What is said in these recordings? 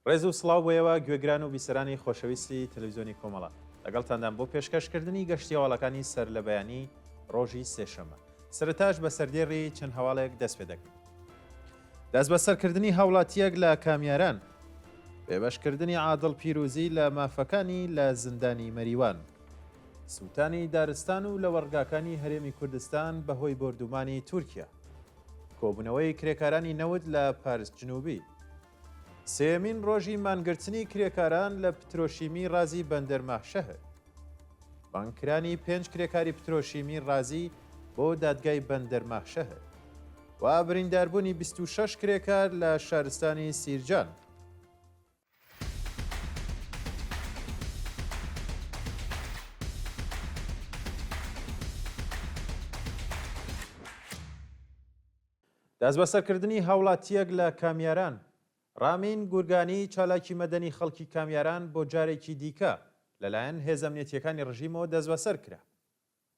ڕێز و سڵاو بۆیەوە گوێگران و بیسەرانی خۆشەویستی تەلەڤیزیۆنی کۆمەڵە لەگەڵتاندان بۆ پێشکەشکردنی گەشتیاوەڵەکانی سەر لە بەیانی ڕۆژی سێشەمە سەرتاش بە سەردێڕی چەند هەواڵێک دەست پێ دەکەین. دەست بە سەرکردنی هاوڵاتیەک لە کامیاران، بێبەشکردنی عادڵ پیرۆزی لە مافەکانی لە زیندانی مەریوان، سووتانی دارستان و لە وەرگاکانی هەرێمی کوردستان بەهۆی بردومانی تورکیا، کۆبوونەوەی کرێکارانی نەود لە پارس جنوبی، سێمین ڕۆژی مانگرتنی کرێکاران لە پترۆشیمی رازی بەندەرماحشەهر، بانکرانی 5 کرێکاری پترۆشیمی رازی بۆ دادگای بەندەرماحشەهر و برینداربوونی 26 کرێکار لە شارستانی سیرجان. دەستبەسەرکردنی هاوڵاتیەک لە کامیاران، ڕامین گورگانی چالاکی مەدەنی خەڵکی کامیاران بۆ جارێکی دیکە لەلایەن هێزە ئەمنیەتیەکانی ڕژیمەوە دەستبەسەر کرا.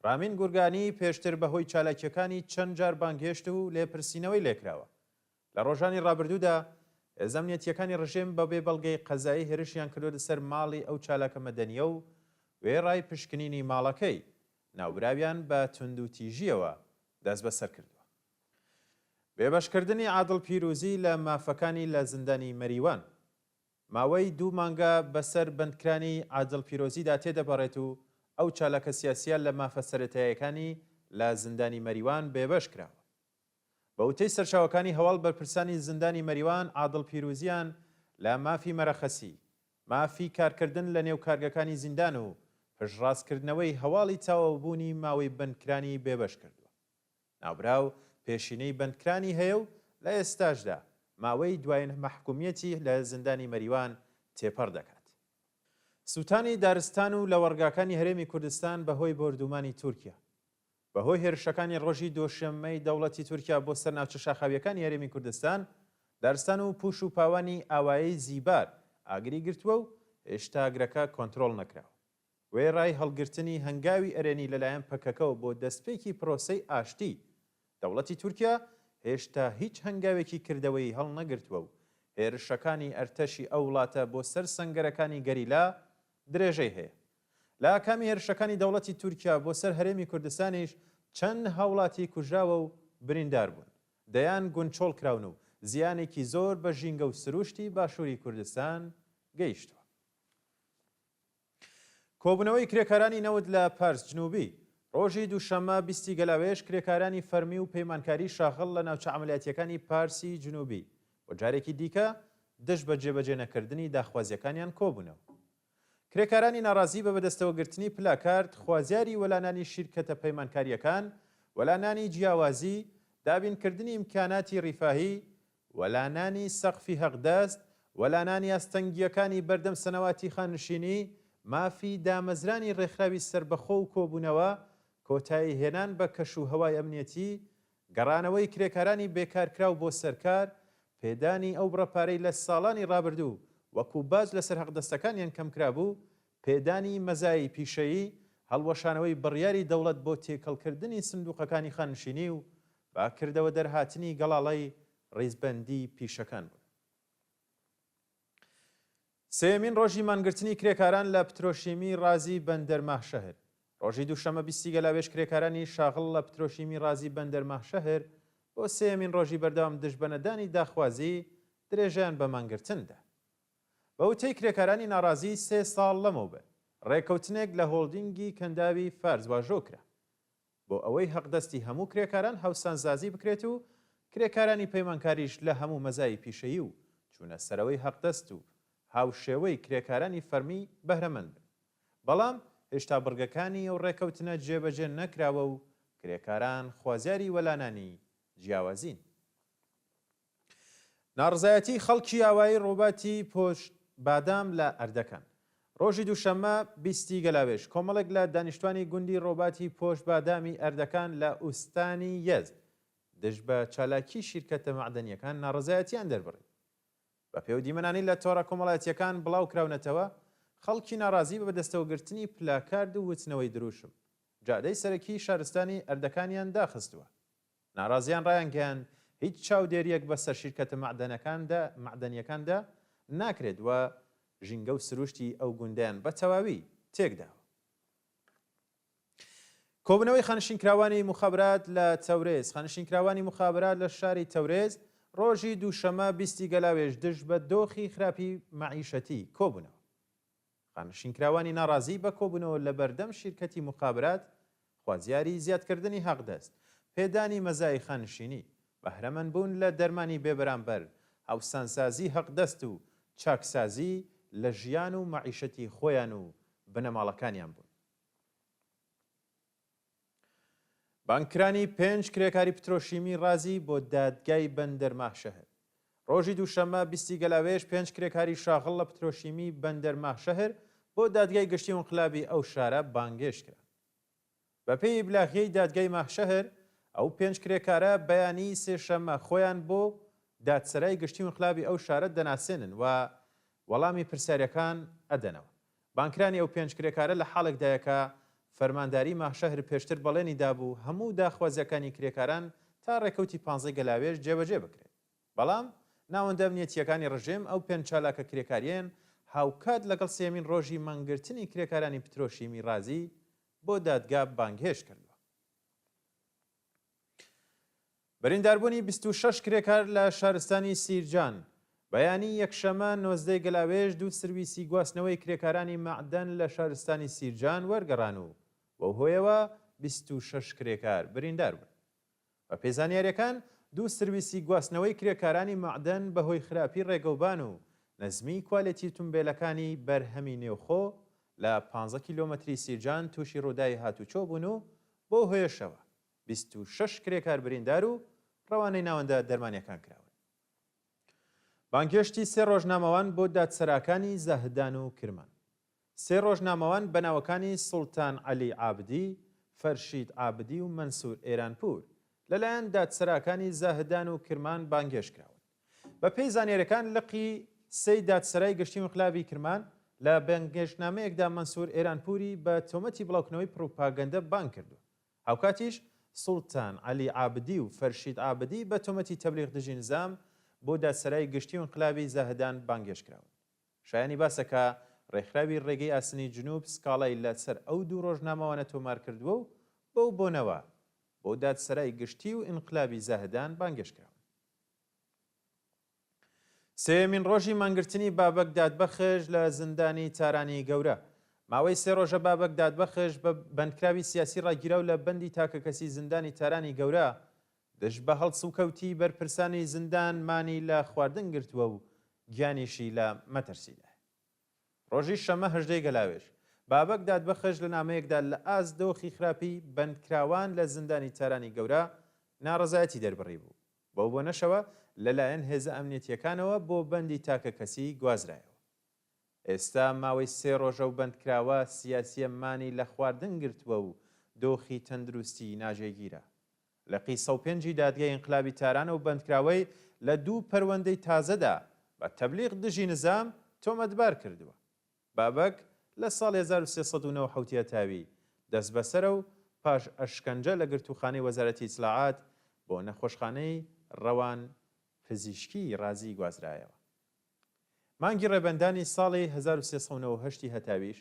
ڕامین گورگانی پێشتر بەهۆی چالاکیەکانی چەند جار بانگهێشت و لێپرسینەوەی لێکراوە. لە ڕۆژانی ڕابردوودا هێزە ئەمنیەتیەکانی ڕژیم بەبێ بەڵگەی قەزایی هێرشیان کردوە سەر ماڵی ئەو چالاکە مەدەنیە و وێڕای پشکنینی ماڵەکەی ناوبراویان بە توندوتیژیەوە دەستبەسەر کردووە. بێبەشکردنی عادڵ پیرۆزی لە مافەکانی لە زیندانی مەریوان، ماوەی 2 مانگە بەسەر بەندکرانی عادڵ پیرۆزیدا تێدەبڕێت و ئەو چالاکە سیاسیان لە مافە سەرەتاییەکانی لە زیندانی مەریوان بێبەش کراوە. بە وتەی سەرچاوەکانی هەواڵ بەرپرسانی زیندانی مەریوان، عادڵ پیرۆزیان لە مافی مەرەخەسی، مافی کارکردن لە نێو کارگەکانی زیندان و پشتڕاستکردنەوەی هەواڵی تاوەبوونی ماوەی بەندکرانی بێبەش کردووە. ناوبراو پێشینەی بەندکرانی هەیە و لە ئێستاشدا ماوەی دوایین مەحکومیەتی لە زیندانی مەریوان تێپەڕ دەکات. سووتانی دارستان و لە وەرگاکانی هەرێمی کوردستان بەهۆی بردومانی تورکیا، بەهۆی هێرشەکانی ڕۆژی دۆشەممەی دەوڵەتی تورکیا بۆ سەر ناوچە شاخاویەکانی هەرێمی کوردستان، دارستان و پوش و پاوانی ئاوایی زیبار ئاگری گرتووە و هێشتا ئاگرەکە کۆنتڕۆڵ نەکراوە. وێڕای هەڵگرتنی هەنگاوی ئەرێنی لەلایەن پەکەکەەوە بۆ دەستپێکی پرۆسەی ئاشتی، دەوڵەتی تورکیا هێشتا هیچ هەنگاوێکی کردەوەی هەڵ نەگرتووە و هێرشەکانی ئەرتەشی ئەو وڵاتە بۆ سەر سەنگەرەکانی گەریلا درێژەی هەیە. لە ئاکامی هێرشەکانی دەوڵەتی تورکیا بۆ سەر هەرێمی کوردستانیش چەند هاوڵاتی کوژراوە و بریندار بوون، دەیان گونچۆڵ کراون و زیانێکی زۆر بە ژینگە و سروشتی باشووری کوردستان گەیشتووە. کۆبوونەوەی کرێکارانی نەود لە پارس جنوبی، ڕۆژی دووشەممە 20 گەلاوێژ کرێکارانی فەرمی و پەیمانکاری شاغڵ لە ناوچە عەمەلیاتیەکانی پارسی جنوبی بۆ جارێکی دیکە دژ بە جێبەجێ نەکردنی داخوازیەکانیان کۆبوونەوە. کرێکارانی ناڕازی بە بەدەستەوەگرتنی پلاکارد، خوازیاری وەلانانی شیرکەتە پەیمانکاریەکان، وەلانانی جیاوازی، دابینکردنی ئیمکاناتی ڕیفاهی، وەلانانی سەقفی هەقدەست، وەلانانی ئەستەنگیەکانی بەردەم سەنەواتی خانشینی، مافی دامەزرانی ڕێکخراوی سربەخۆ و کۆبوونەوە، کۆتایی هێنان بە کەشوهەوای ئەمنیەتی، گەڕانەوەی کرێکارانی بێکارکراو بۆ سەرکار، پێدانی ئەو بڕەپارەی لە ساڵانی ڕابردوو وەکو باج لەسەر هەقدەستەکانیان کەمکرابوو، پێدانی مەزایی پیشەیی، هەڵوەشانەوەی بڕیاری دەوڵەت بۆ تێکەڵکردنی سندوقەکانی خانشینی و باکردەوە دەرهاتنی گەڵاڵەی ڕیزبەندی پیشەکان بوون. سێمین ڕۆژی مانگرتنی کرێکاران لە پترۆشیمی رازی بەندەرماحشەهر، ڕۆژی دووشەمە 20 گەلاوێژ کرێکارانی شاغڵ لە پترۆشیمی رازی بەندەرماحشەهر بۆ سێمین ڕۆژی بەردەوام دژبەنەدانی داخوازی درێژیان بە مانگرتندا. بە وتەی کرێکارانی ناڕازی 3 ساڵ لەمەوبەر ڕێکەوتنێک لە هۆڵدینگی کەنداوی فارس واژۆ کرا بۆ ئەوەی هەقدەستی هەموو کرێکاران هەوسانزازی بکرێت و کرێکارانی پەیمانکاریش لە هەموو مەزای پیشەیی و چوونە سەرەوەی هەقدەست و هاوشێوەی کرێکارانی فەرمی بەهرەمەند بن. بەڵام هێشتا بڕگەکانی ئەو ڕێکەوتنە جێبەجێ نەکراوە و کرێکاران خوازیاری وەلانانی جیاوازین. ناڕزایەتی خەڵکی ئاوایی ڕۆباتی پۆشت بادام لە ئەردەکان، ڕۆژی دووشەممە 20 گەلاوێژ کۆمەڵێک لە دانیشتوانی گوندی ڕۆباتی پۆشت بادامی ئەردەکان لە ئوستانی یەزد دژ بە چالاکی شیرکەتە مەعدەنیەکان ناڕزایەتیان دەربڕێت. بە پێودیمەنانی لە تۆڕە کۆمەڵایەتیەکان بڵاو کراونەتەوە، خەڵکی ناڕازی بە بەدەستەوەگرتنی پلاکارد و وتنەوەی دروشم جادەی سەرەکی شارستانی ئەردەکانیان داخستووە. ناڕازیان ڕایانگەیاند هیچ چاودێریەک بەسەر شیرکەتە مەعدەنیەکاندا ناکرێت وە ژینگە و سروشتی ئەو گوندیان بە تەواوی تێکداوە. کۆبنەوەی خانشینکراوانی مخابرات لە تەورێز. خانشینکراوانی مخابرات لە شاری تەورێز ڕۆژی دووشەمە 20 گەلاوێژ دژ بە دۆخی خراپی معیشەتی کۆبوونەوە. خانشینکراوانی ناڕازی بە کۆبوونەوە لە بەردەم شیرکەتی مخابرات خوازیاری زیادکردنی حەقدەست، پێدانی مەزای خانشینی، بەهرەمەندبوون لە دەرمانی بێبەرامبەر، هاوسانسازی حەقدەست و چاکسازی لە ژیان و معیشەتی خۆیان و بنەماڵەکانیان بوون. بانکرانی 5 کرێکاری پترۆشیمی رازی بۆ دادگای بەندەرماحشەهر. ڕۆژی دووشەمە 20 گەلاوێژ 5 کرێکاری شاغڵ لە پترۆشیمی بەندەرماحشەهر بۆ دادگای گشتی و انقلابی ئەو شارە بانگێش کرا. بەپێی بلاغیەی دادگای ماحشەهر ئەو 5 کرێکارە بەیانی سێشەمە خۆیان بۆ دادسەرای گشتی و انقلابی ئەو شارە دەناسێنن و وەڵامی پرسیارەکان ئەدەنەوە. بانکرانی ئەو 5 کرێکارە لە حاڵێکدایەکە فەرمانداری ماحشەهر پێشتر بەڵێنی دابوو هەموو داخوازیەکانی کرێکاران تا ڕێکەوتی 15 گەلاوێژ جێبەجێ بکرێت. بەڵام ناوەندە ئەمنیەتیەکانی ڕژێم ئەو 5 چالاکە کرێکاریان هاوکات لەگەڵ سێمین ڕۆژی مانگرتنی کرێکارانی پترۆشیمی رازی بۆ دادگا بانگهێش کردووە. بەرینداربوونی 26 کرێکار لە شارستانی سیرجان بەیانی یەکشەمە 19 گەلاوێژ دوو سرویسی گواستنەوەی کرێکارانی معدەن لە شارستانی سیرجان وەرگەڕان و بەو هۆیەوە 26 کرێکار بریندار بوون. بە پێزانیاریەکان دوو سرویسی گواستنەوەی کرێکارانی معدەن بەهۆی خراپی ڕێگەوبان و نەزمی کوالێتی تومبێلەکانی بەرهەمی نێوخۆ لە 15 کیلۆمەتری سیرجان تووشی ڕووداوی هاتوچۆ بوون و بۆ هۆیەشەوە 26 کرێکار بریندار و ڕەوانەی ناوەندە دەرمانیەکان کراون. بانگێشتی 3 ڕۆژنامەوان بۆ دادسەراکانی زەهدان و کرمان. 3 ڕۆژنامەوان بەناوەکانی سوڵتان عەلی عابدی، فەرشید عابدی و مەنسوور ئێرانپور لەلایەن دادسەراکانی زەهدان و کرمان بانگێش کراون. بە پێی زانیاریەکان لقی 3 دادسەرای گشتی و انقلابی کرمان لە بانگێشتنامەیەکدا مەنسوور ئێرانپوری بە تۆمەتی بڵاوکردنەوەی پڕۆپاگەندە بانگ کردو. هاوکاتیش سوڵتان عەلی عابدی و فەرشید عابدی بە تۆمەتی تەبلیغ دژی نزام بۆ دادسەرای گشتی و انقلابی زەهدان بانگێش کراون. شایانی باسەکە ڕێکخراوی ڕێگەی ئاسنی جنوب سکاڵای لەسەر ئەو دوو ڕۆژنامەوانە تۆمار کردووە و بەو بۆنەوە بۆ دادسەرای گشتی و انقلابی زەهدان بانگێش کراون. سێمین ڕۆژی مانگرتنی بابەک دادبەخش لە زیندانی تارانی گەورە. ماوەی 3 ڕۆژە بابەک دادبەخش بە بەندکراوی سیاسی ڕاگیراو لە بەندی تاکەکەسی زیندانی تارانی گەورە دژ بە هەڵس و کەوتی بەرپرسانی زیندان مانی لە خواردن گرتووە و گیانیشی لە مەترسیدا. ڕۆژی شەمە 18 گەلاوێژ بابەک دادبەخش لە نامەیەکدا لە ئاز دۆخی خراپی بەندکراوان لە زیندانی تارانی گەورە ناڕەزایەتی دەربڕی بوو. بەو بۆ نەشەوە لەلایەن هێزە ئەمنیەتیەکانەوە بۆ بەندی تاکەکەسی گوازرایەوە. ئێستا ماوەی 3 ڕۆژە و بەندکراوە سیاسیە مانی لە خواردن گرتووە و دۆخی تەندروستی ناژێگیرە. لە قی 105 دادگای انقلابی تارانە و بەندکراوەی لە 2 پەروەندەی تازەدا بە تەبلیغ دژی نزام تۆمەتبار کردووە. بابەک لە ساڵ 1390 تاوی دەست بەسەرە و پاش ئەشکەنجە لە گرتوخانەی وەزارەتی ئیسلاحات بۆ نەخۆشخانەی ڕەوان پزیشکی رازی گوازرایەوە. مانگی ڕێبەندانی ساڵی 1390 هەتاویش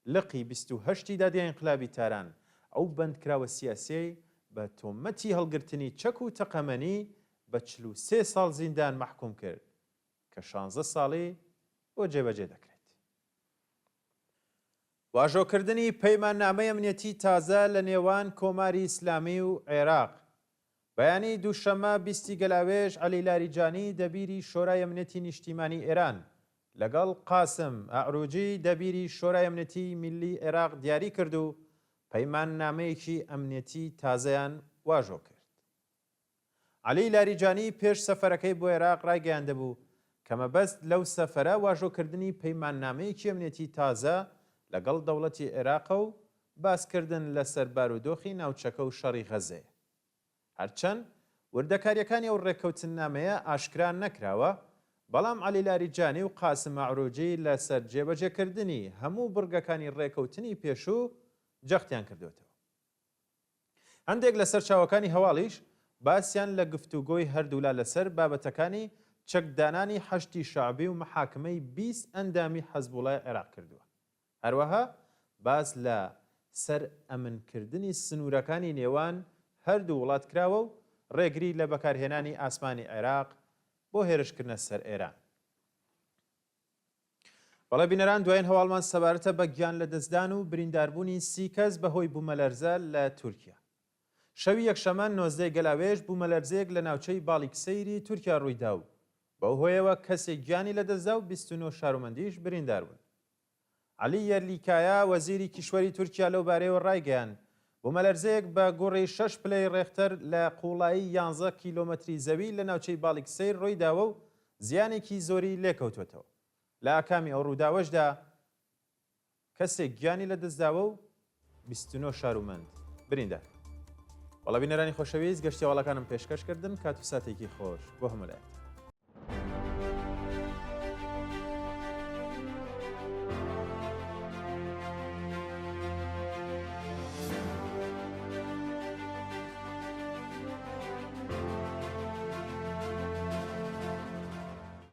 لقی 28 دادگای انقلابی تاران ئەو بەندکراوە سیاسی بە تۆمەتی هەڵگرتنی چەک و تەقەمەنی بە 43 ساڵ زیندان محکوم کرد کە 16 ساڵی بۆ جێبەجێ دەکرێت. واژۆکردنی پەیماننامەی ئەمنیەتی تازە لە نێوان کۆماری ئیسلامی و عێراق. بەیانی دووشەمە 20 گەلاوێژ عەلی لاریجانی دەبیری شۆرای ئەمنیەتی نیشتیمانی ئێران لەگەڵ قاسم ئەعروجی دەبیری شۆرای ئەمنیەتی میلی عێراق دیاری کرد و پەیماننامەیەکی ئەمنیەتی تازەیان واژۆ کرد. عەلی لاریجانی پێش سەفەرەکەی بۆ عێراق ڕایگەیاندەبوو کە مەبەست لەو سەفەرە واژۆکردنی پەیماننامەیەکی ئەمنیەتی تازە لەگەڵ دەوڵەتی عێراقە و باسکردن لەسەر بارودۆخی ناوچەکە و شەڕی غەزەیە. هەرچەند وردەکاریەکانی ئەو ڕێککەوتنامەیە ئاشکران نەکراوە، بەڵام عەلی لاریجانی و قاسم ئەعروجی لەسەر جێبەجێکردنی هەموو بڕگەکانی ڕێککەوتنی پێشوو جەختیان کردوێتەوە. هەندێک لە سەرچاوەکانی هەواڵیش باسییان لە گفتوگۆی هەردوولا لەسەر بابەتەکانی چەکدانانی حەشتی شعبی و محاکمەی 20 ئەندامی حەزبوڵای عێراق کردووە. هەروەها باس لە سەر ئەمنکردنی سنوورەکانی نێوان هەردوو وڵات کراوە و ڕێگری لە بەکارهێنانی ئاسمانی عێراق بۆ هێرشکردنە سەر ئێران. بەڵێ بینەران دوایین هەواڵمان سەبارەتە بە گیان لە دەستدان و برینداربوونی 30 کەس بەهۆی بوومەلەرزە لە تورکیا. شەوی یەکشەمە 19 گەلاوێژ بوومەلەرزەیەک لە ناوچەی باڵیکسەیری تورکیا ڕوویدا و بەو هۆیەوە کەسێک گیانی لە دەستدا و 29 شارۆمەندیش بریندار بوون. عەلی یەرلیکایە وەزیری کیشوەری تورکیا لەو بارەیەوە ڕایگەیاند بوومەلەرزەیەک بە گوڕی 6 پلەی ڕێختەر لە قوڵایی 11 کیلۆمەتری زەوی لە ناوچەی باڵیکسەیر ڕوویداوە و زیانێکی زۆری لێکەوتوێتەوە. لە ئاکامی ئەو ڕووداوەشدا کەسێک گیانی لە دەستداوە و 29 شارۆمەند بریندار. وەڵا بینەرانی خۆشەویست گەشتی هەواڵەکانم پێشکەشکردن کات و ساتێکی خۆش بۆ هەموو لایەک.